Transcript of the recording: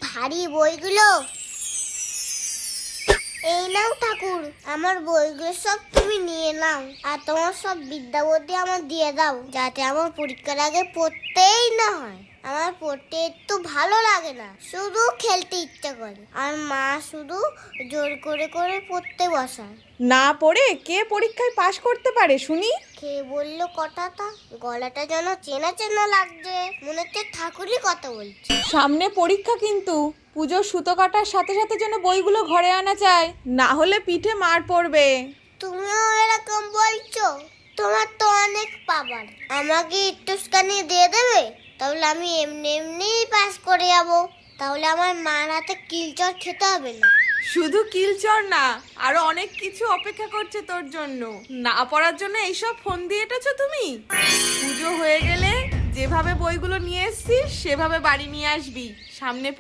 ভারী বইগুলো। এই নাও ঠাকুর, আমার বইগুলো সব তুমি নিয়ে নাও, আর তোমার সব বিদ্যা বুদ্ধি আমার দিয়ে দাও, যাতে আমার পরীক্ষার আগে পড়তেই না হয়। আমার পড়তে একটু ভালো লাগে না, শুধু খেলতে ইচ্ছা করে, আর মা শুধু জোর করে করে পড়তে বসায়। না পড়ে কে পরীক্ষায় পাশ করতে পারে শুনি? খেয়ে বললো কথাটা, গলাটা যেন চেনা চেনা লাগছে, মনে হচ্ছে ঠাকুরই কথা বলছে। সামনে পরীক্ষা কিন্তু, পুজোর সুতো কাটার সাথে সাথে যেন বইগুলো ঘরে আনা চাই, না হলে পিঠে মার পড়বে। তুমিও এরকম বলছো? তোমার তো অনেক পাবার, আমাকে একটুখানি দিয়ে দেবে, তাহলে আমি এমনি এমনিই পাস করে যাবো। তাহলে আমার মার হাতে কিলচর খেতে হবে না। শুধু কিলচর না, আরো অনেক কিছু অপেক্ষা করছে তোর জন্য। না পড়ার জন্য এইসব ফোন দিয়ে এটেছো তুমি? পুজো হয়ে গেলে যেভাবে বইগুলো নিয়ে এসছিস সেভাবে বাড়ি নিয়ে আসবি। সামনে